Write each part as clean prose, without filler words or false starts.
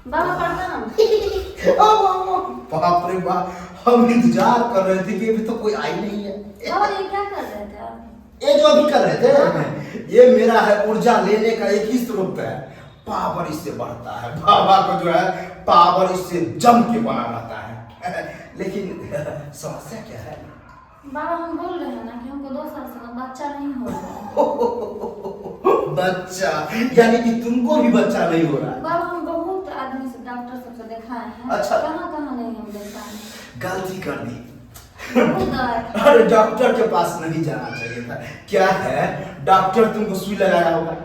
बाबा प्रणाम। बाप रे बाप, हम इंतजार कर रहे थे कि अभी तो कोई आई नहीं है। बाबा ये क्या कर रहे थे आप? ये जो अभी कर रहे थे, ये मेरा है ऊर्जा लेने का एक ही स्रोत है। पावर इससे बढ़ता है, बाबा को जो है पावर इससे जम के बना रहता है। लेकिन समस्या क्या है? बाबा हम बोल रहे हैं ना कि हमको 2 साल से बच्चा नहीं हो रहा है। बच्चा यानी कि तुमको भी बच्चा नहीं हो रहा है? बाबा हम बहुत आदमी से डॉक्टर सबसे दिखाए हैं। अच्छा। कहाँ कहाँ नहीं हम दिखाए। गलती कर दी। बहुत दर्द। अरे डॉक्टर के पास नहीं जाना चाहिए था। क्या है, डॉक्टर तुमको सुई लगाया होगा।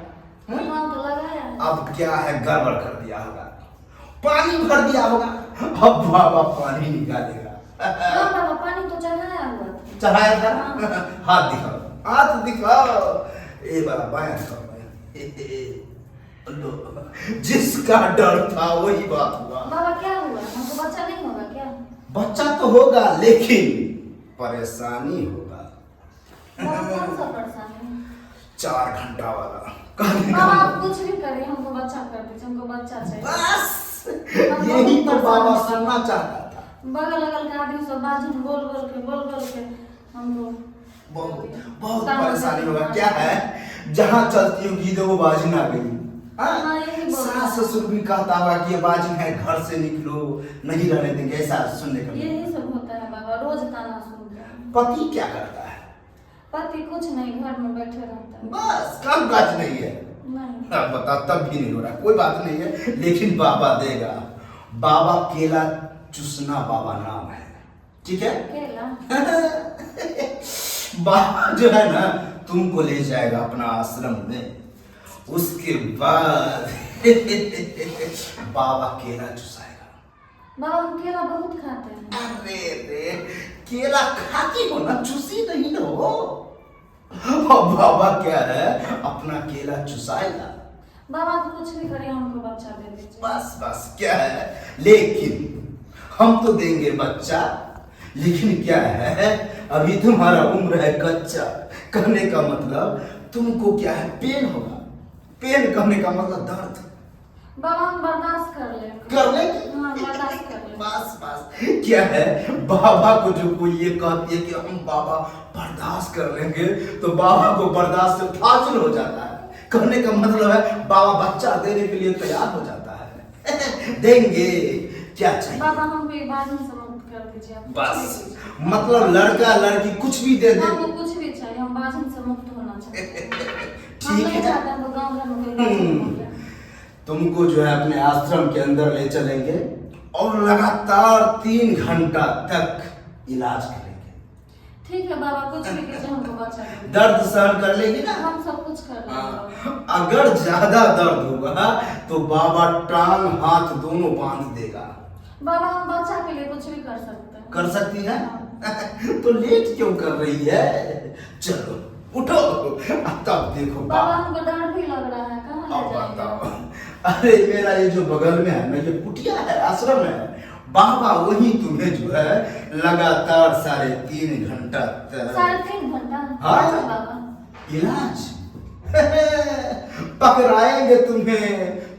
हाँ तो लगाया है। अब क्या है, गड़बड़ कर दिया होगा, पानी भर दिया होगा। अब बाबा पानी निकालेगा। हाँ बाबा पानी तो चढ़ाया हुआ था। चढ़ाया था? हाँ। हाथ दिखाओ, हाथ दिखाओ। ये वाला बायां दिखाओ, बायां। लो, जिसका डर था वही बात हुआ। बाबा क्या हुआ? हमको बच्चा नहीं होगा क्या? बच्चा तो होगा लेकिन परेशानी होगा। बाबा कौन सा परेशानी? 4 घंटा वाला कहने बाबा का आप कुछ भी करिए हमको बच्चा कर दीजिए। हमको बच्चा चाहिए। बस यही तो बाबा सुनना चाहता था। बगल अगल के आदमी सब बाजू बोल बोल के हमको बहुत बहुत परेशानी होगा। क्या है, जहाँ चलती होगी तो वो बाजिन आ गई। हाँ, यही बोल रहा है। सास ससुर भी कहता होगा कि ये बाजिन है, घर से निकलो, नहीं रहने देंगे, ऐसा सुनने का मिला। यही सब होता है बाबा, रोज ताना सुनते हैं। पति क्या करता है? पति कुछ नहीं, घर में बैठे रहता है। बस काम काज नहीं है। नहीं। अब बता, तब भी नहीं हो रहा, कोई बात नहीं है, लेकिन बाबा देगा। बाबा केला चूसना बाबा नाम है, ठीक है? केला? बाबा जो है ना तुमको ले जाएगा अपना आश्रम में, उसके बाद बाबा केला चुसाएगा। बाबा हम केला बहुत खाते हैं। अरे रे, केला खाती हो ना, चूसी नहीं ना हो। अब बाबा क्या है, अपना केला चुसाएगा। बाबा आप कुछ भी करिए हमको बच्चा दे दीजिए। बस बस क्या है, लेकिन हम तो देंगे बच्चा, लेकिन क्या है, अभी तुम्हारा उम्र है कच्चा। कहने का मतलब तुमको क्या है, पेन होगा। पेन कहने का मतलब दर्द। बाबा हम बर्दाश्त कर लेंगे। कर लेंगे? हाँ बर्दाश्त कर लेंगे। बस बस क्या है, बाबा को जो कोई ये कहती है कि हम बाबा बर्दाश्त कर लेंगे, तो बाबा को बर्दाश्त से फाजिल हो जाता है। कहने का मतलब है बाबा बच्चा देने के लिए तैयार हो जाता है। देंगे, क्या चाहिए? बाबा हमको ये बात नहीं समाप्त कर दीजिए आप। बस मतलब लड़का लड़की कुछ भी दे दे। हमको कुछ भी चाहिए, हम बाजन से मुक्त होना चाहिए। हम ठीक नहीं है, चाहते हमको गाँव घर में कोई बाजन हो गया। तुमको जो है अपने आश्रम के अंदर ले चलेंगे और लगातार 3 घंटा तक इलाज करेंगे। ठीक है बाबा, कुछ भी कीजिए हमको बच्चा दे दीजिए। दर्द सहन कर लेंगे ना? हम सब कुछ कर लेंगे। हाँ, अगर ज्यादा दर्द होगा तो बाबा टांग हाथ दोनों बांध देगा। बाबा हम बच्चा के लिए कुछ भी कर सकते हैं। कर सकती है? तो लेट क्यों कर रही है? चलो उठो, तब देखो बाबा हमको डर भी लग रहा है, कहाँ ले अब जाएंगे? बताओ। अरे मेरा ये जो बगल में है ना, ये कुटिया है, आश्रम है। बाबा वही तुम्हें जो है लगातार 3.5 घंटा तक 3.5 घंटा? हाँ। अच्छा बाबा। इलाज पकड़ाएंगे तुम्हें,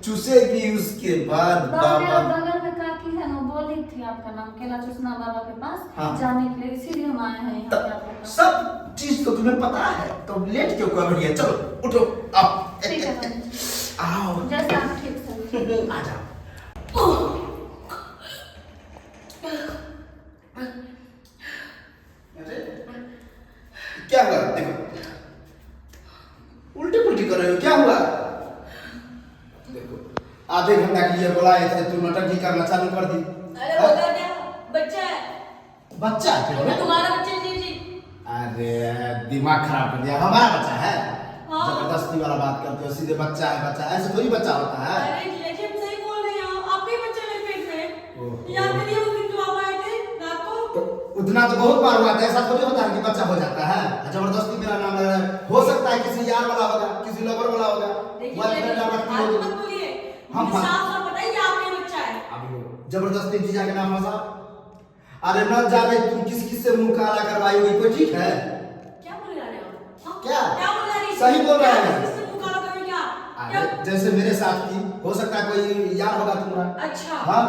चूसेगी, उसके बाद बाबा मेरा बाबा। बगल में काकी है ना, बोली थी आपका नाम केला चूसना बाबा के पास हाँ। जाने के लिए, इसीलिए हम आए हैं यहाँ पे आपके पास। सब चीज तो तुम्हें पता है, तो लेट क्यों कर रही है? चलो उठो, आओ। ठीक है बाबा। आओ, जैसा आप ठीक समझे। आ जाओ। क्या हुआ? देखो, उल्टी पुल्टी कर रहे हो, क्या हुआ? देखो, आधे घंटा के लिए बुलाए थे, तुम नटंकी करना चालू कर दी। अरे होगा क्या, बच्चा है। बच्चा है वो तुम्हारा बच्चा जी जी। अरे दिमाग खराब कर दिया, हमारा बच्चा है? हाँ। जबरदस्ती वाला बात करते हो, सीधे बच्चा है, बच्चा है, ऐसे थोड़ी बच्चा होता है। अरे लेकिन सही बोल रहे हैं आप ही बच्चा मेरे पेट में। ओहो। याद करिए उस दिन जो आप आए थे रात को। तो उतना तो बहुत बार हुआ था, ऐसा थोड़ी होता है कि बच्चा हो जाता है। जबरदस्ती मेरा नाम है, हो सकता है किसी यार वाला होगा, किसी लवर वाला होगा। देखिए बॉयफ्रेंड वाला आप की होगी। मत बोलिए। हम मुझे साफ साफ बताइए आपके बच्चा है। अब जबरदस्ती जीजा के नाम फंसा। अरे न जाने तुम किस किस से मुंह काला करवाई होगी, कोई ठीक है? क्या बोल रहे हो आप? हाँ? क्या? क्या बोल रहे हैं? सही बोल रहे हैं। किससे मुंह काला करें क्या? क्या? जैसे मेरे साथ की हो सकता है कोई यार होगा तुम्हारा। अच्छा हाँ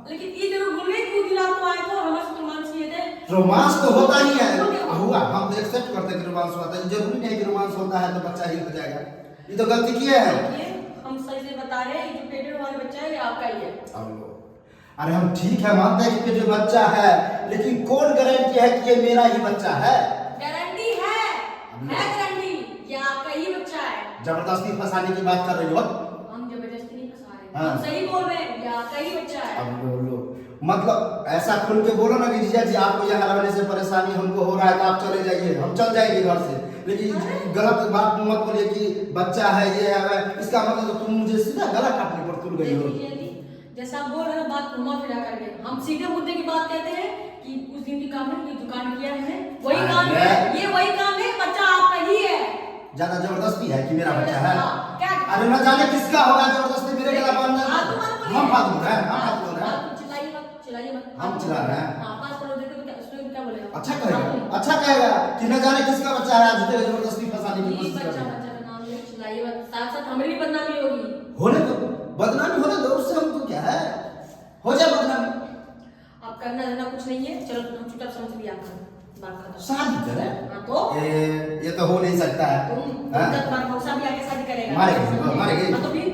लेकिन ये जरूर भूल गए कि दिन आपको आए थे और हमारे साथ रोमांस किए थे। रोमांस तो होता ही है, हो गया। हुआ, हम तो एक्सेप्ट करते हैं कि रोमांस होता है, जरूरी नहीं है कि रोमांस होता है तो बच्चा ही हो जाएगा, ये तो गलती किए है। ये हम सही से बता रहे हैं, ये जो पेटेड वाला बच्चा है ये आपका ही है। अब लो, अरे हम ठीक है मानते हैं कि जो बच्चा है, लेकिन कौन गारंटी है कि ये मेरा ही बच्चा है? गारंटी है गारंटी, ये आपका ही बच्चा है। जबरदस्ती फंसाने की बात कर रही हो? हम जबरदस्ती नहीं फंसा रहे, हाँ। हम सही बोल रहे हैं, ये आपका ही बच्चा है। अब लो, मतलब ऐसा खुल के बोलो ना कि जीजा जी आपको यहाँ रहने से परेशानी हमको हो रहा है तो आप चले जाइए, हम चल जाएंगे घर से, लेकिन गलत बात मत बोलिए कि बच्चा है ये है, इसका मतलब तो तुम मुझे सीधा गला काटने पर तुल गई हो। देखिए जी, जैसा आप बोल रहे हो बात घुमा फिरा करके, हम सीधे मुद्दे की बात कहते हैं कि उस दिन की काम है, ये दुकान किया है, वही काम है, ये वही काम है, बच्चा आपका ही है। ज्यादा जबरदस्ती है कि मेरा बच्चा है? क्या? अरे न जाने किसका होगा जबरदस्ती मेरे गला बांधना। हाँ, तुम मत बोलिए। हम बात बोल रहे हैं, हम बात बोल रहे हैं। आप चिल्लाइए मत। हम चिल्ला रहे हैं। हाँ, पास पड़ोस देखो तो क्या उसमें क्या बोलेगा? अच्छा कहेगा, अच्छा कहेगा कि न जाने किसका बच्चा है, आज तेरे जबरदस्ती फंसाने की ये कोशिश कर बच्चा रहे हैं। बच्चा का नाम ले, चिल्लाइए मत, साथ साथ हमें भी बदनामी होगी। होने दो, बदनामी होने दो, उससे हमको क्या है, हो जाए बदनामी। आप करना देना कुछ नहीं है, चलो हम चुपचाप समझ लिया आपका बात खत्म। शादी करें? हाँ तो ये तो हो नहीं सकता है। हाँ? तुम्हारा मौसा भी आके शादी करेगा। मारेगी। हाँ तो फिर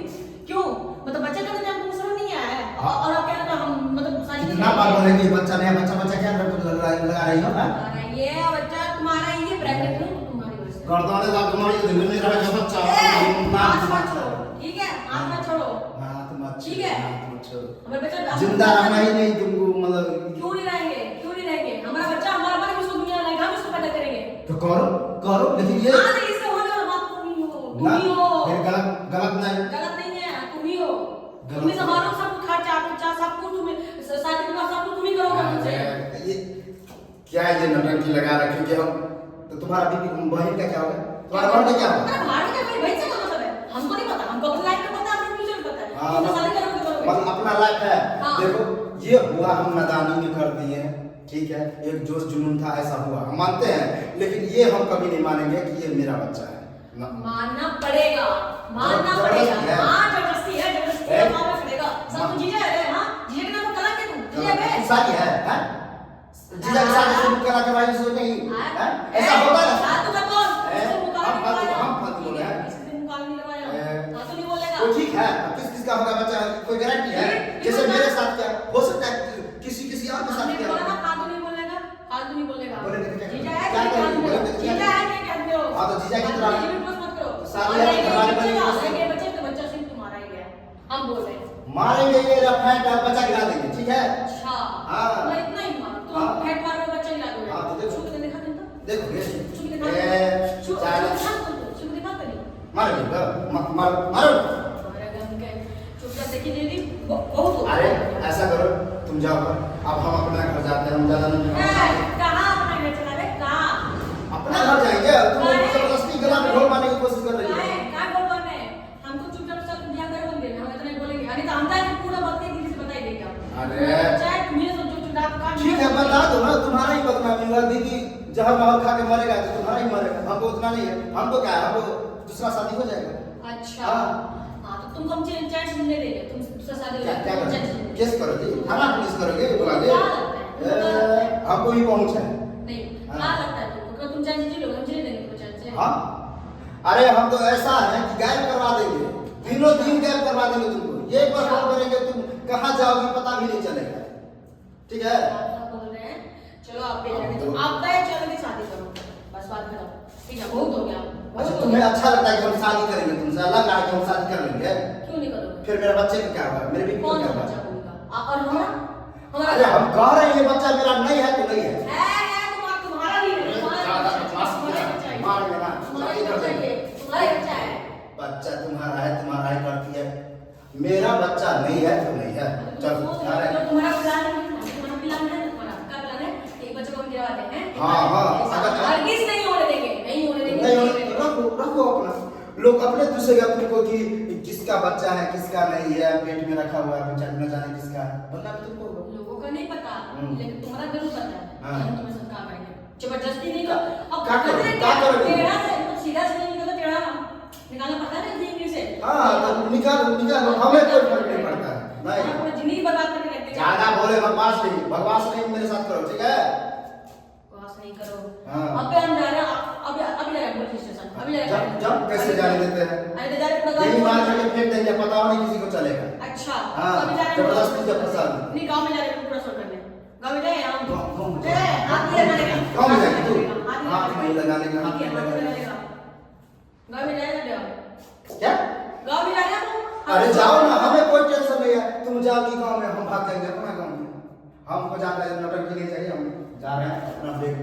क्यों? मतलब बच्चा का नाम तुमको समझ नहीं आया है? हाँ। और आप कह रहे हो हम मतलब शादी कितना बार बोलेंगे बच्चा नहीं है, बच्चा क्या लगा रही हो ना? तुम्हारा ये बच्चा तुम्हारा ये ब्रैकेट में तुम्हारी वजह से। गर्दन में तुम्हारी दिल में रहा जो बच्चा हाथ मत छोड़ो, ठीक है? हाथ मत छोड़ो। हाथ मत ठीक है? हाथ मत छोड़ो। हमारे बच्चा जिंदा रहना ही नहीं तुमको, मतलब क्यों नहीं रहेंगे? क्यों नहीं रहेंगे? हमारा बच्चा हमारा मन इसको दुनिया लाएगा, हम इसको पैदा करेंगे। तो करो, लेकिन ये हाँ नहीं, इससे होने वाला बात तुम ही हो, तुम ना, ही हो। फिर गलत नहीं। गलत नहीं है, तुम ही हो। गलत तुम ही संभालो सब कुछ, खर्चा सब कुछ तुम्हें, शादी के बाद सब कुछ तुम ही करोगे मुझसे। ये क्या है, ये नौटंकी लगा रखी कि हम, तो तुम्हारा बीबी बहन का क्या होगा, तुम्हारा बहन का क्या होगा? अरे हमारे क्या भाई से क्या मतलब है? हमको नहीं पता, हमको अपनी लाइफ का पता है, अपने फ्यूचर का पता है। हाँ, तुम शादी करोगे तो करोगे। मतलब अपना लाइफ है। हाँ। देखो ये हुआ, हम नादानी में कर दिए, ठीक है, एक जोश जुनून था, ऐसा हुआ, हम मानते हैं, लेकिन ये हम कभी नहीं मानेंगे कि ये मेरा बच्चा है। मानना पड़ेगा, मानना जबरदस्ती पड़ेगा। है। हाँ जबरदस्ती है, जबरदस्ती है, मानना पड़ेगा। सब कुछ जीजा है, हाँ जीजा के नाम पर कलंक है तुम, जीजा बे। शादी है, हैं? जीजा के साथ शुरू करा के भाई सो नहीं, हैं? ऐसा होता है ना? साथ तो कौन? हम फालतू बोल रहे हैं। इसके दिन मुकाबले नहीं लगाया, हाँ तो नहीं बोलेगा। तो ठीक है, किस का होगा बच्चा, कोई गारंटी है? जैसे मेरे साथ क्या हो सकता है, किसी और के साथ हमने क्या बोला ना, फालतू नहीं बोलेगा, फालतू नहीं बोलेगा। बोलेंगे तो क्या जीजा करेंगे? है क्या कि करेंगे? नहीं बोलेंगे तो क्या जीजा है कि कहते हो? हाँ, तो जीजा की तरह- फालतू की बकवास मत करो। शादी और है, रहेंगे हमारे बच्चे बच्चे का, को- रहेंगे बच्चे तो बच्चा सिर्फ तुम्हारा ही है, हम बोल रहे हैं। मारेंगे ये रफाएं का बच्चा गिरा देंगे, ठीक है? अच्छा हाँ। मैं इतना ही मानो, तुम हाँ। हेड मार में बच्चा गिरा दोगे। हाँ, तो देखो। छू के देखा तुम तो? देखो ये छू के देखा ए, छू चार- छू के देखा तो नहीं? मारो मारो। हमारे गन के चुपचाप देखी दीदी बहुत हो अरे ऐसा करो, तुम जाओ, अब हम अपना घर जाते हैं, हम ज्यादा नहीं कहाँ अपना घर चला रहे? कहाँ? अपना घर जाएंगे, तुम काहे? जबरदस्ती गला में ढोल मारने की कोशिश कर रही काहे? हो। कहाँ बोल रहे हैं? हमको चुपचाप सब ध्यान कर बंदे, हम इतना ही बोलेंगे। अरे तो हम जाके पूरा बात के दीदी से बता ही देंगे हम। अरे। चाहे तुम्हें सब जो चुनाव का ठीक है, बता दो ना, तुम्हारा ही बदनामी होगा, दीदी जहर महल खा के मरेगा तो तुम्हारा ही मरेगा, हमको उतना नहीं है, हमको क्या है, हमको दूसरा शादी हो जाएगा। अच्छा हाँ। हाँ तो तुमको हम चांस नहीं देंगे, तुम दूसरा शादी हो क्या जाएगा, करोगे? chance नहीं केस करोगे, थाना पुलिस करोगे, बुला ले, क्या लगता है? हमको ही पहुंच है। नहीं, हाँ। क्या लगता है तुमको? तुम चांस जी लोगे, हम जी देंगे तुमको चांस। हाँ, अरे हम तो ऐसा है कि गायब करवा देंगे, दिनों दिन गायब करवा देंगे तुमको, एक बार फोन करेंगे तुम कहाँ जाओगे पता भी नहीं चलेगा, ठीक है? आप बोल रहे हैं, चलो आप पे जाने दो, आप तय चलो कि शादी करो, बस बात खत्म। ठीक है, बहुत हो गया, बहुत अच्छा हो तुम्हें गया। अच्छा लगता है कि हम शादी करेंगे तुमसे, लग रहा है कि हम शादी कर लेंगे, क्यों नहीं करोगे? फिर मेरे बच्चे को क्या होगा, मेरे बीबी को कौन क्या सा बच्चा होगा? बोलेगा? और हमारा अरे हम कह रहे हैं ये बच्चा मेरा नहीं है तो नहीं है। तुम्हारा ही है, ज्यादा बकवास किया, मार देना, शादी कर देंगे। तुम्हारा बच्चा है। बच्चा तुम्हारा है करती है, मेरा बच्चा नहीं है तो नहीं है, चलो तुम्हारा प्लान है, तुम्हारा प्लान है, तुम्हारा क्या प्लान है? एक बच्चे को हम गिरवा देते हैं। हाँ, हरगिज़ नहीं होने देंगे, नहीं होने देंगे। नहीं होने, रखो अपना, लोग अपने दूसरेगा तुमको कि किसका बच्चा है किसका नहीं है, पेट में रखा हुआ है, बच्चा न जाने किसका है, वरना तुमको लोगों का नहीं पता, लेकिन तुम्हारा जरूर पता है। हाँ। हम तुम्हें सब काम करेंगे, जबरदस्ती नहीं करो। अब क्या करोगे? क्या करोगे? टेढ़ा से सीधा से नहीं निकलो, टेढ़ा निकालना पड़ता है ना इंग्लिश से। हाँ तो निकाल हमें कोई फर्क नहीं पड़ता है। नहीं अपनी जिंदगी बर्बाद करके रखते हैं। ज्यादा बोले बकवास नहीं मेरे साथ करो, ठीक है? बकवास नहीं करो। हाँ। अब पे हम जा रहे हैं, अभी लगा पुलिस स्टेशन, अभी लगा। जब कैसे जाने देते हैं? अरे तो जा रहे हैं यही मार गाड़ी। करके फेंक देंगे, पता नहीं किसी को चलेगा। अच्छा। हाँ, अभी जा रहे हैं जबरदस्ती जब फंसा दो। नहीं, गांव में जा रहे हैं पूरा सोल्व करने। गांव में जाए हम। गाँव में ए, हाथ ये लगाने का। गाँव में जाएगी तू? हाथ हाथ नहीं लगाने का, हाथ ठीक है, नहीं हाथ लगाने लगाने का। गांव में जाएगा क्या? गांव में जा रहे हैं हम। अरे जाओ ना, हमें कोई टेंशन नहीं है। तुम जाओ कि गाँव में, हम भाग जाएंगे अपना गाँव में। हमको जाना है, नौटंकी नहीं चाहिए। हम जा रहे हैं, अपना बैग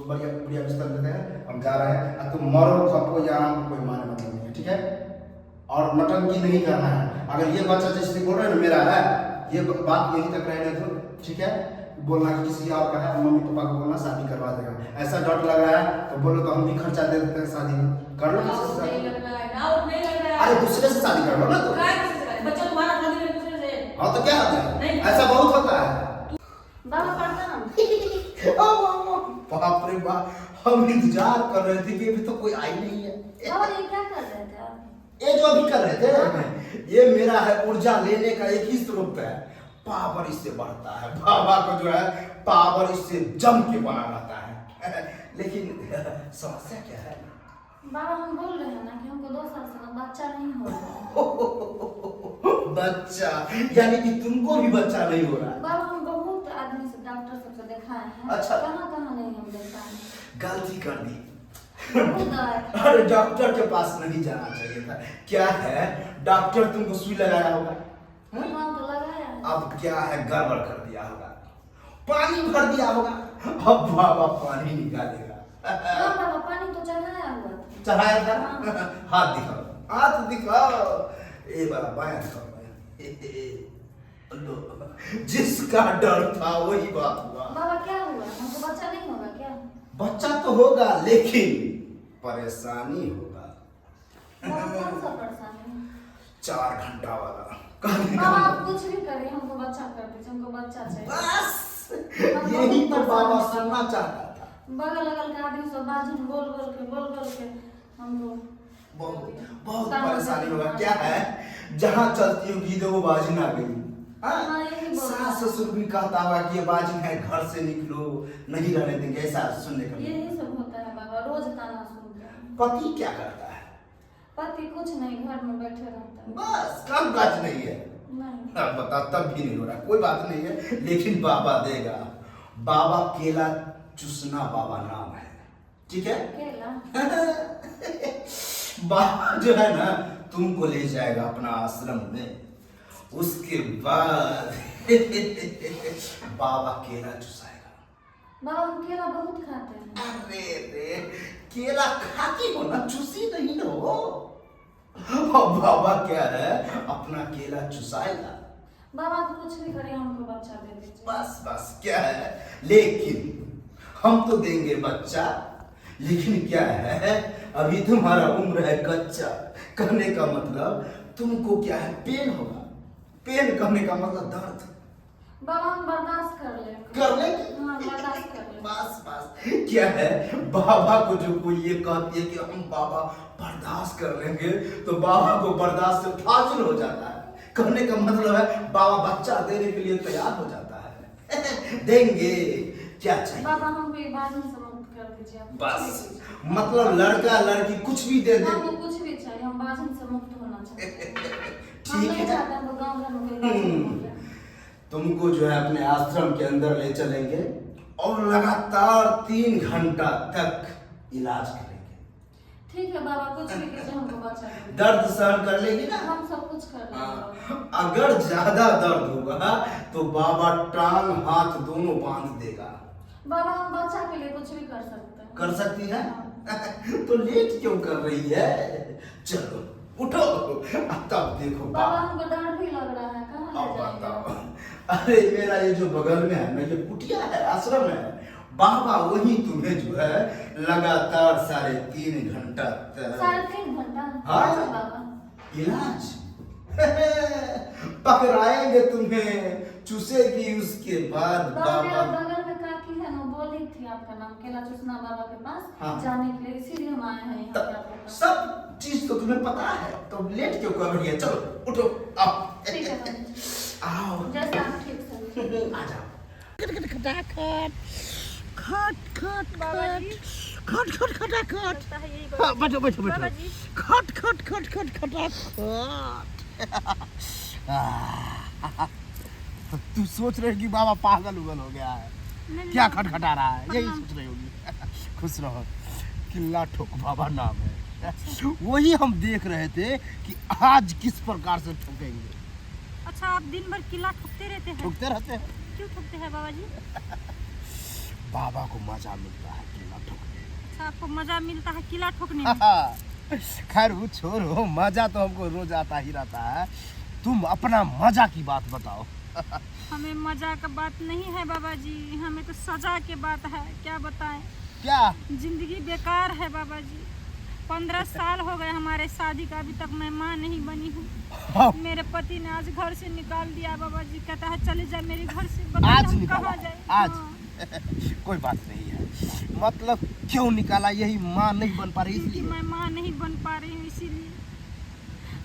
बढ़िया बिस्तर लेते हैं, हम जा रहे हैं। और तुम मरो खपो या हमको कोई माने मतलब नहीं है, ठीक है? और नौटंकी नहीं करना है। अगर ये बच्चा जैसे बोल रहे हैं ना मेरा है, ये बात यहीं तक रहने दो, ठीक है? बोलना कि किसी और का है, मम्मी पापा को बोलना शादी करवा देगा। ऐसा डर लग रहा है तो बोलो तो हम भी खर्चा दे देते हैं शादी में। कर लो किसी से शादी। नहीं लग रहा है, डाउट नहीं लग रहा है। अरे दूसरे से शादी कर लो ना तो। काय किसी से करे? बच्चा तुम्हारा शादी करे दूसरे से। हाँ तो क्या होता है? नहीं। ऐसा बहुत होता है। बाबा प्रणाम। बाप रे बाप, हम इंतजार कर रहे थे कि अभी तो कोई आई नहीं है। बाबा ये क्या कर रहे थे आप? ये जो अभी कर रहे थे, ये मेरा है ऊर्जा लेने का एक ही स्रोत है। पावर इससे बढ़ता है, बाबा को जो है पावर इससे जम के बना रहता है। लेकिन समस्या क्या है? बाबा हम बोल रहे हैं ना कि हमको 2 साल से ना बच्चा नहीं हो रहा है। बच्चा यानी कि तुमको भी बच्चा नहीं हो रहा है? बाबा हम बहुत आदमी से, डॉक्टर सबसे दिखाए हैं। अच्छा। कहाँ नहीं हम दिखाए हैं। गलती कर दी। बहुत दवाई खाए। अरे डॉक्टर के पास नहीं जाना चाहिए था। क्या है, डॉक्टर तुमको सुई लगाया होगा, हाँ तो लगाया है। अब क्या है गड़बड़ कर दिया होगा, पानी भर दिया होगा, अब बाबा पानी निकालेगा। हाँ बाबा पानी तो चढ़ाया हुआ था। चढ़ाया था? हाथ दिखाओ, हाथ दिखाओ, ये वाला बायां दिखाओ, लो, जिसका डर था वही बात हुआ। बाबा क्या हुआ? हमको बच्चा नहीं होगा क्या? बच्चा तो होगा लेकिन परेशानी होगा। बाबा कौन सा परेशानी? 4 घंटा वाला। बाबा आप कुछ भी करिए, हमको बच्चा कर दीजिए, हमको बच्चा चाहिए। बस यही तो बाबा सुनना चाहता था। बगल अगल के आदमी सब बाजू बोल के हमको बहुत परेशानी होगा। क्या है, जहाँ चलती होगी तो वो बाजिन आ गई। हाँ, यही बोल रहा सास ससुर भी कहता होगा कि ये बाजिन है, घर से निकलो, नहीं रहने देंगे, ऐसा सुनने का मिला। यही सब होता है बाबा, रोज ताना सुनते हैं। पति क्या करता है? पति कुछ नहीं, घर में बैठे रहता है। बस काम काज नहीं है। नहीं अब बता, तब भी नहीं हो रहा, कोई बात नहीं है, लेकिन बाबा देगा। बाबा केला चूसना बाबा नाम है, ठीक है? केला बाबा जो है ना तुमको ले जाएगा अपना आश्रम में, उसके बाद बाबा केला चुसाएगा। बाबा हम केला बहुत खाते हैं। अरे रे, केला खाती हो ना, चूसी नहीं हो। और बाबा क्या है, अपना केला चुसाएगा। बाबा आप कुछ भी करिए, हमको बच्चा दे दीजिए। बस क्या है, लेकिन हम तो देंगे बच्चा, लेकिन क्या है, अभी तुम्हारा उम्र है कच्चा। कहने का मतलब तुमको क्या है, पेन होगा। पेन कहने का मतलब दर्द। बाबा हम बर्दाश्त कर ले। कर लेंगे? हाँ बर्दाश्त कर ले। बस क्या है, बाबा को जो कोई ये कहती है कि हम बाबा बर्दाश्त कर लेंगे, तो बाबा को बर्दाश्त से फाजिल हो जाता है। कहने का मतलब है बाबा बच्चा देने के लिए तैयार हो जाता है। देंगे, क्या चाहिए? बाबा हम भी बाजू से मुक्त कर दीजिए आप। बस मतलब लड़का लड़की कुछ भी दे दे। हमको कुछ भी चाहिए, हम बाजू से मुक्त होना चाहिए। हम ठीक नहीं है, चाहते हैं तो गाँव घर में कोई बाजू हो गया। तुमको जो है अपने आश्रम के अंदर ले चलेंगे और लगातार 3 घंटा तक इलाज करेंगे। ठीक है बाबा, कुछ भी कीजिए, हमको बचा दीजिए। दर्द सहन कर लेगी ना? हम सब कुछ कर लेंगे। अगर ज्यादा दर्द होगा तो बाबा टांग हाथ दोनों बांध देगा। बाबा हम बच्चा के लिए कुछ भी कर सकते हैं। कर सकती है? तो लेट क्यों कर रही है? चलो उठो, तब देखो बाबा हमको डर भी लग रहा है, कहाँ अब ले जाएंगे? बताओ। अरे मेरा ये जो बगल में है ना, ये कुटिया है, आश्रम है। बाबा वही तुम्हें जो है लगातार 3.5 घंटा तक 3.5 घंटा? हाँ। अच्छा बाबा इलाज पकड़ाएंगे तुम्हें, चूसेगी, उसके बाद बाबा मेरा बाबा। बगल में काकी है ना, बोली थी आपका नाम केला चूसना बाबा के पास हाँ। जाने के लिए, इसीलिए हम आए हैं यहाँ पे आपके पास। सब चीज तो तुम्हें पता है, तो लेट क्यों कर रही है? चलो उठो, आओ। ठीक है बाबा जी, आओ, जैसे आप ठीक समझे। आ जाओ। हाँ, बैठो बैठो बैठो। खट खट खट खट खटाखट। तू सोच रही कि बाबा पागल उगल हो गया है, क्या खटखटा रहा है, यही सोच रही होगी। खुश रहो, किला ठोक बाबा नाम है। वही हम देख रहे थे कि आज किस प्रकार से ठोकेंगे। अच्छा, आप दिन भर किला ठोकते रहते हैं? ठोकते रहते हैं। क्यों ठोकते हैं बाबा जी? बाबा को मजा मिलता है किला ठोकने। अच्छा, आपको मजा मिलता है किला ठोकने में? खैर वो छोड़ो, मजा तो हमको रोज आता ही रहता है। तुम अपना मजा की बात बताओ। हमें मजा का बात नहीं है बाबा जी, हमें तो सजा के बात है। क्या बताएं? क्या? जिंदगी बेकार है बाबा जी। 15 साल हो गए हमारे शादी का, अभी तक मैं माँ नहीं बनी हूँ। मेरे पति ने आज घर से निकाल दिया बाबा जी, कहता है चले जाए मेरे घर से। बताइए आज हम निकाला? कहाँ जाए? आज? हाँ। कोई बात नहीं है, मतलब क्यों निकाला? यही माँ नहीं बन पा रही क्योंकि इसलिए? मैं माँ नहीं बन पा रही हूँ इसीलिए।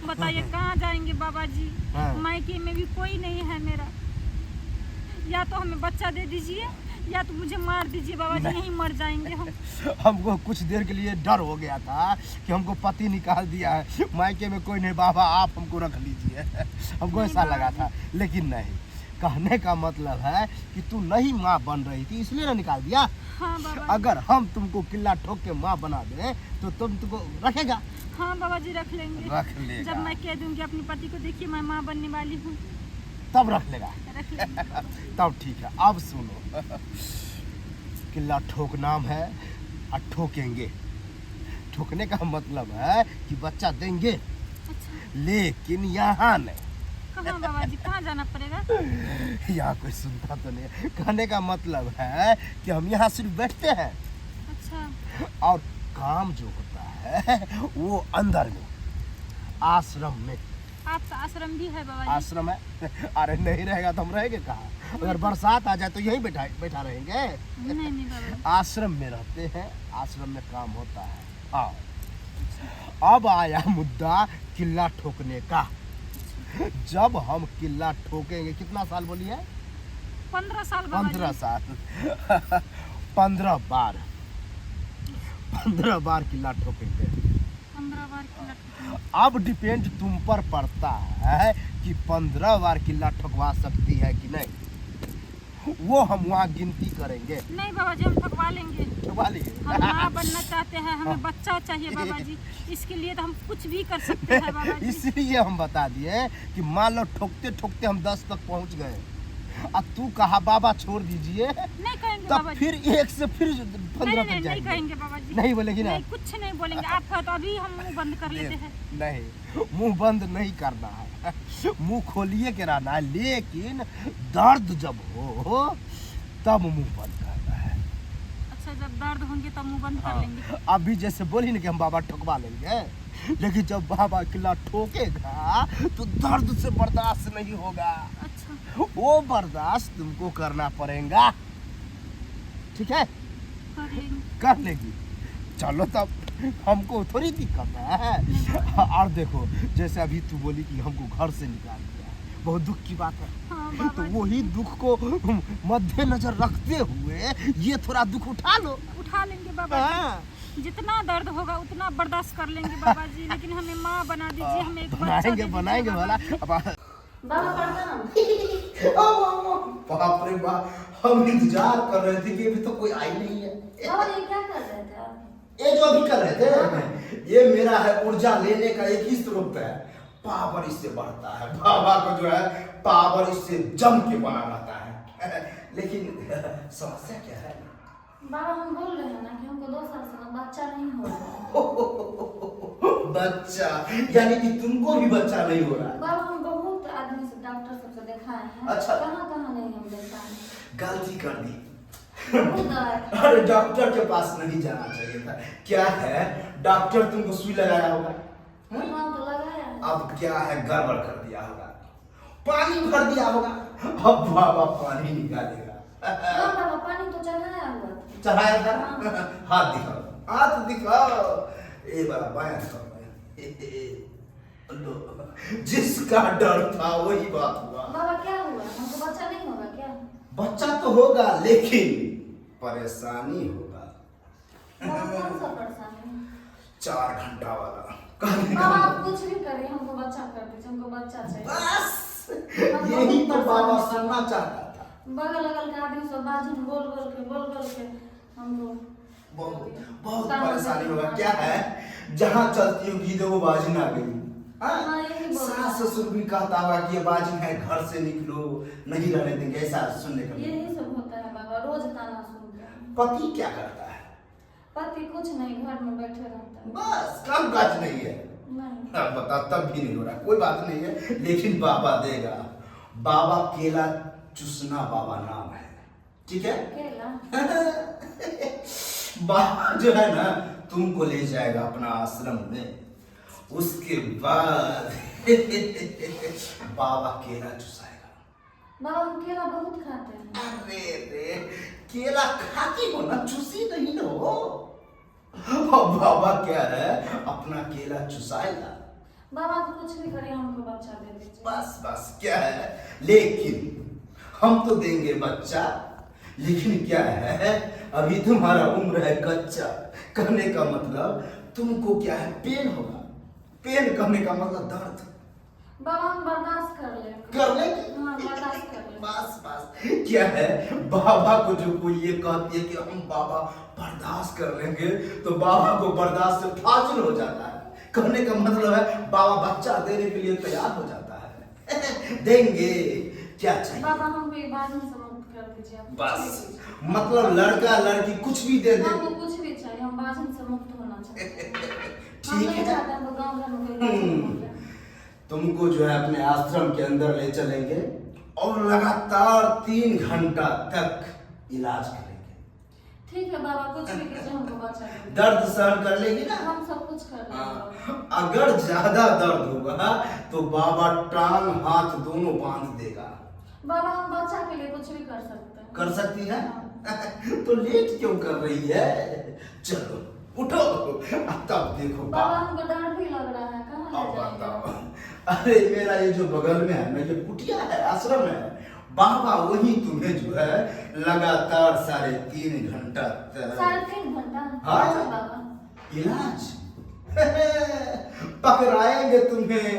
बताइए कहाँ जाएंगे बाबा जी? हाँ। मायके में भी कोई नहीं है मेरा। या तो हमें बच्चा दे दीजिए या तो मुझे मार दीजिए बाबा जी, यहीं मर जाएंगे हम। हमको कुछ देर के लिए डर हो गया था कि हमको पति निकाल दिया है, मायके में कोई नहीं, बाबा आप हमको रख लीजिए। हमको ऐसा लगा था, लेकिन नहीं। कहने का मतलब है कि तू नहीं माँ बन रही थी इसलिए ना निकाल दिया। हाँ बाबा। अगर हम तुमको किला ठोक के माँ बना दे तो तुमको रखेगा? हाँ बाबा जी रख लेंगे। रख लेगा। जब मैं कह दूंगी अपने पति को देखिए मैं माँ बनने वाली हूँ, तब रख लेगा। रख लेंगे बाबा। तब ठीक है। अब सुनो, किला ठोक नाम है और ठोकेंगे। ठोकने का मतलब है कि बच्चा देंगे, अच्छा, लेकिन यहाँ नहीं। कहाँ बाबा जी, कहाँ जाना पड़ेगा? यहाँ कोई सुनता तो नहीं है। कहने का मतलब है कि हम यहाँ सिर्फ बैठते हैं अच्छा, और काम जो होता है वो अंदर में, आश्रम में। आपका आश्रम भी है बाबा जी? आश्रम है? अरे नहीं रहेगा तो हम रहेंगे कहाँ? अगर बरसात आ जाए तो यहीं बैठा रहेंगे। नहीं नहीं बाबा जी। आश्रम में रहते हैं, आश्रम में काम होता है। आओ, अब आया मुद्दा किला ठोकने का। जब हम किला ठोकेंगे, कितना साल बोलिए? 15 साल बाबा 15 जी। साल। 15 बार, 15 बार किला ठोकेंगे। 15 बार किला ठोकेंगे। अब डिपेंड तुम पर पड़ता है कि 15 बार किला ठोकवा सकती है कि नहीं। वो हम वहाँ गिनती करेंगे। नहीं बाबा जी, हम ठोकवा लेंगे। ठोकवा लिए? हम माँ बनना चाहते हैं, हमें बच्चा चाहिए बाबा जी, इसके लिए तो हम कुछ भी कर सकते हैं बाबा जी। इसलिए हम बता दिए कि मान लो ठोकते ठोकते हम 10 तक पहुँच गए, अब तू कहा बाबा छोड़ दीजिए, नहीं कहेंगे तब बाबा जी। फिर 1 से फिर 15 तक नहीं जाएंगे। कहेंगे बाबा जी। नहीं बोलेगी ना? नहीं, कुछ नहीं बोलेंगे। आप कहो तो अभी हम मुंह बंद कर लेते हैं। नहीं, मुंह बंद नहीं करना है, मुंह खोलिए के रहना है, लेकिन दर्द जब हो तब मुंह बंद करना है। अच्छा, जब दर्द होंगे तब मुंह बंद कर हाँ, लेंगे। अभी जैसे बोली ना कि हम बाबा ठोकवा लेंगे, लेकिन जब बाबा किला ठोकेगा तो दर्द से बर्दाश्त नहीं होगा। अच्छा, वो बर्दाश्त तुमको करना पड़ेगा, ठीक है? कर लेंगे। कर लेगी। चलो तब, हमको थोड़ी दिक्कत है। और देखो, जैसे अभी तू बोली कि हमको घर से निकाल दिया, बहुत दुख की बात है। हाँ तो बाबा जी। वही दुख को मद्देनजर रखते हुए ये थोड़ा दुख उठा लो। उठा लेंगे बाबा हाँ, जी। जितना दर्द होगा उतना बर्दाश्त कर लेंगे बाबा जी, लेकिन हमें माँ बना दीजिए, हमें एक बच्चा दे दीजिए बनाएंगे बाबा भला। जी। बाबा प्रणाम। बाप रे बाप, हम इंतजार कर रहे थे कि अभी तो कोई आई नहीं है। बाबा ये क्या कर रहे थे आप? ये जो अभी कर रहे थे, ये मेरा है ऊर्जा लेने का एक ही स्रोत है। पावर इससे बढ़ता है, बाबा को जो है पावर इससे जम के बना रहता है। लेकिन समस्या क्या है? बाबा हम बोल रहे हैं ना कि हमको 2 साल से ना बच्चा नहीं हो रहा है। बच्चा? यानी कि तुमको भी बच्चा नहीं हो रहा है? बाबा हम बहुत आदमी से, डॉक्टर सबसे दिखाए हैं। अच्छा। कहाँ कहाँ नहीं हम दिखाए हैं। गलती कर दी। बहुत दर्द। अरे डॉक्टर के पास नहीं जाना चाहिए था। क्या है, डॉक्टर तुमको सुई लगाया होगा, हाँ तो लगाया है। अब क्या है गड़बड़ कर दिया होगा, पानी भर दिया होगा, अब बाबा पानी निकालेगा। हाँ बाबा पानी तो चढ़ाया हुआ था। चढ़ाया था। हाथ दिखाओ, हाथ दिखाओ, ए बाबा बायां दिखाओ, लो, जिसका डर था वही बात हुआ। बाबा क्या हुआ, हमको बच्चा नहीं होगा क्या? बच्चा तो होगा लेकिन परेशानी होगा। बाबा कौन सा परेशानी? 4 घंटा वाला कहने का बाबा आप कुछ भी करिए, हमको बच्चा कर दीजिए, हमको बच्चा चाहिए। बस यही तो बाबा सुनना चाहता था। बगल अगल के आदमी सब बाजू बोल बोल के हमको बहुत परेशानी होगा। क्या है, जहाँ चलती हूँ गीत वो बाजिन आ गई। हाँ, यही बोल रहा है। सास ससुर भी कहता होगा कि ये बाजिन है, घर से निकलो, नहीं रहने देंगे, ऐसा सुनने का। यही सब होता है बाबा, रोज ताना सुनते हैं। पति क्या करता है? पति कुछ नहीं, घर में बैठे रहता है। बस काम काज नहीं है। नहीं अब बता, तब भी नहीं हो रहा, कोई बात नहीं है, लेकिन बाबा देगा। बाबा केला चूसना बाबा नाम है, ठीक है? केला बाबा जो है ना तुमको ले जाएगा अपना आश्रम में, उसके बाद बाबा केला चुसाएगा। बाबा हम केला बहुत खाते हैं। अरे रे, केला खाती हो ना, चूसी नहीं हो। और बाबा क्या है, अपना केला चुसाएगा। बाबा आप कुछ भी करिए, हमको बच्चा दे दीजिए। बस बस क्या है, लेकिन हम तो देंगे बच्चा, लेकिन क्या है, अभी तुम्हारा उम्र है कच्चा। कहने का मतलब तुमको क्या है, पेन होगा। पेन कहने का मतलब दर्द। बाबा हम बर्दाश्त कर लेंगे। कर लेंगे? हाँ बर्दाश्त कर लेंगे। बस बस क्या है, बाबा को जो कोई ये कहती है कि हम बाबा बर्दाश्त कर लेंगे, तो बाबा को बर्दाश्त से फाजिल हो जाता है। कहने का मतलब है बाबा बच्चा देने के लिए तैयार हो जाता है। देंगे, क्या चाहिए? बाबा हमको ये बाजू से मुक्त कर दीजिए। आप कुछ भी बस कीजिए। मतलब लड़का लड़की कुछ भी दे दे। हमको कुछ भी चाहिए, हम बाजन से मुक्त होना चाहिए। हम ठीक नहीं है, चाहते हमको गाँव घर में कोई बाजन हो जाए। तुमको जो है अपने आश्रम के अंदर ले चलेंगे और लगातार 3 घंटा तक इलाज करेंगे। ठीक है बाबा, कुछ भी कीजिए, हमको बच्चा दे दीजिए। दर्द सहन कर लेगी ना? हम सब कुछ कर लेंगे। हाँ, अगर ज्यादा दर्द होगा तो बाबा टांग हाथ दोनों बांध देगा। बाबा हम बच्चा के लिए कुछ भी कर सकते हैं। कर सकती है? तो लेट क्यों कर रही है? चलो उठो, तब देखो बाबा हमको डर भी लग रहा है, कहाँ अब ले जाएंगे? बताओ। अरे मेरा ये जो बगल में है ना, ये कुटिया है, आश्रम है। बाबा वही तुम्हें जो है लगातार 3.5 घंटा तक 3.5 घंटा? हाँ। अच्छा बाबा इलाज पकड़ाएंगे तुम्हें,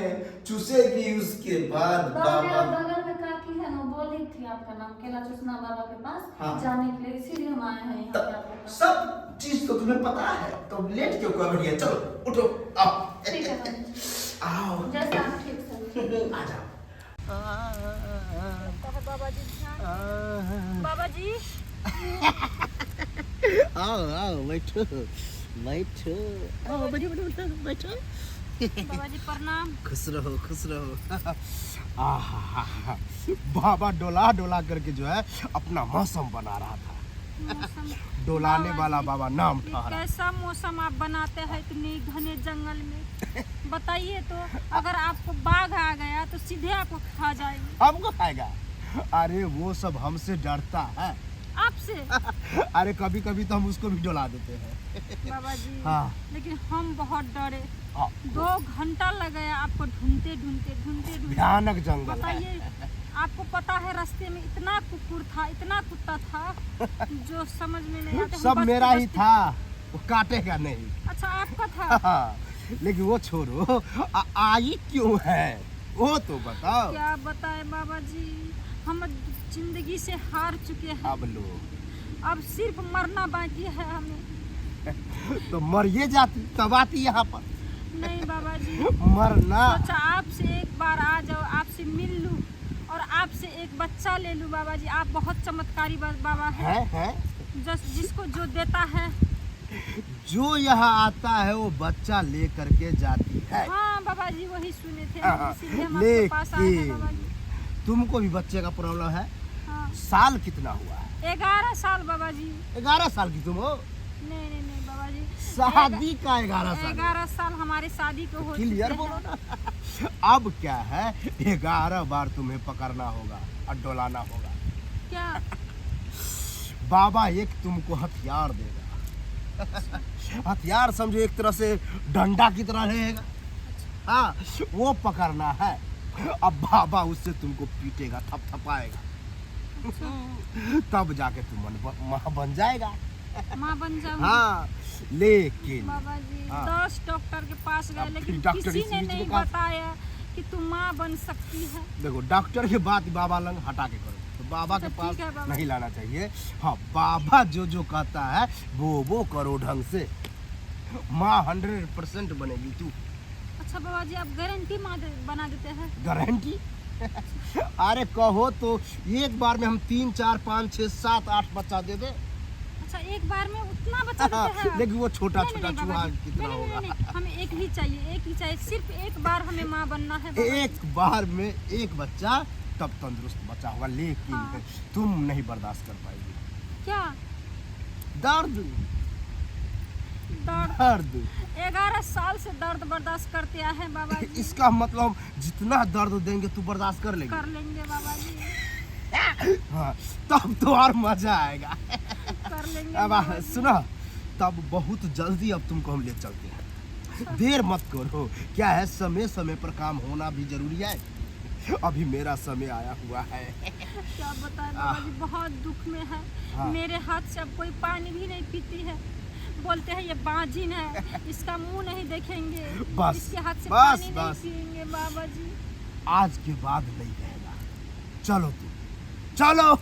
चूसेगी, उसके बाद बाबा मेरा बाबा। बगल में काकी है ना, बोली थी आपका नाम केला चूसना बाबा के पास हाँ। जाने के लिए, इसीलिए हम आए हैं यहाँ पे आपके पास। सब चीज तो तुम्हें पता है, तो लेट क्यों कर रही है? चलो उठो, आओ। ठीक है बाबा। आओ, जैसा आप ठीक समझे। आ जाओ। बाबा जी ध्यान। बाबा जी आओ आओ, बैठो बैठो, आओ बैठो बैठो बैठो। बाबा जी प्रणाम। खुश रहो खुश रहो। आहा, बाबा डोला डोला करके जो है अपना मौसम बना रहा था। मौसम डोलाने वाला बाबा नाम ये था। कैसा मौसम आप बनाते हैं इतने घने जंगल में? बताइए तो, अगर आपको बाघ आ गया तो सीधे आपको खा जाएगी। हमको खाएगा? अरे वो सब हमसे डरता है। आपसे? अरे कभी कभी तो हम उसको भी डोला देते हैं। बाबा जी हाँ। लेकिन हम बहुत डरे। हाँ, 2 घंटा लग गया आपको ढूंढते ढूंढते ढूंढते ढूंढते। भयानक जंगल है। बताइए, आपको पता है रास्ते में इतना कुकुर था, इतना कुत्ता था, जो समझ में नहीं आता। हम सब बचते मेरा ही बचते- था, वो काटेगा नहीं। अच्छा आपका था? हाँ, लेकिन वो छोड़ो, आई क्यों है वो तो बताओ। क्या बताए बाबा जी, हम जिंदगी से हार चुके हैं। अब लो, अब सिर्फ मरना बाकी है हमें। तो मरिए जाती तब आती यहाँ पर। नहीं बाबा जी, मरना। अच्छा आपसे एक बार आ जाओ, आपसे मिल लूं और आपसे एक बच्चा ले लूं। बाबा जी आप बहुत चमत्कारी बाबा हैं। है जिसको जो देता है। जो यहाँ आता है वो बच्चा ले करके जाती है। हाँ बाबा जी वही सुने थे, हाँ, इसीलिए हम आपके पास आए हैं लेकिन बाबा जी। तुमको भी बच्चे का प्रॉब्लम है। हाँ। साल कितना हुआ है? 11 साल बाबा जी। 11 साल की तुम हो? नहीं नहीं नहीं बाबा जी, शादी का 11 साल? 11 साल हमारी शादी को हो चुके क्लियर हैं। बोलो ना। अब क्या है, 11 बार तुम्हें पकड़ना होगा और डोलाना होगा। क्या? बाबा एक तुमको हथियार देगा। हथियार समझो एक तरह से डंडा की तरह रहेगा। हाँ, वो पकड़ना है। अब बाबा उससे तुमको पीटेगा, थपथपाएगा। तब जाके तुम माँ बन जाएगा। माँ बन जाऊंगी। हाँ, लेकिन बाबा जी हाँ। 10 डॉक्टर के पास गए अब फिर लेकिन डॉक्टर किसी इस ने बीच में नहीं कहा- बताया कि तुम माँ बन सकती है। देखो, डॉक्टर की बात बाबा लंग हटा के करो, तो बाबा के अच्छा, पास ठीक है बाबा। नहीं लाना चाहिए। हाँ, बाबा जो कहता है वो करो ढंग से। माँ 100% बनेगी तू। अच्छा बाबा जी, आप गारंटी माँ बना देते हैं? गारंटी? अरे कहो तो एक बार में हम 3, 4, 5, 6, 7, 8 बच्चा दे दे। अच्छा, एक बार में उतना बच्चा देते हैं? लेकिन वो छोटा नहीं, छोटा नहीं, चूहा बाबा जी, कितना नहीं, नहीं, होगा? नहीं, हमें एक ही चाहिए, सिर्फ एक बार हमें माँ बनना है बाबा जी। एक बार में एक बच्चा, तब तंदुरुस्त बच्चा होगा। लेकिन हाँ। तुम नहीं बर्दाश्त कर पाएगी क्या दर्द। दर्द? दर्द 11 साल से दर्द बर्दाश्त करते आए हैं बाबा जी। इसका मतलब जितना दर्द देंगे तू बर्दाश्त कर लेगी। कर लेंगे बाबा जी, हाँ, तब तो और मजा आएगा। कर लेंगे अब बाबा जी। सुनो, तब बहुत जल्दी अब तुमको हम ले चलते हैं। देर मत करो। क्या है, समय समय पर काम होना भी जरूरी है। अभी मेरा समय आया हुआ है। क्या बताएं बाबा जी, बहुत दुख में है। हाँ। मेरे हाथ से अब कोई पानी भी नहीं पीती है। बोलते हैं ये बाजिन है, इसका मुंह नहीं देखेंगे, बस, इसके हाथ से बस, पानी नहीं बस। पिएंगे बाबा जी। आज के बाद नहीं रहेगा। चलो तुम, चलो।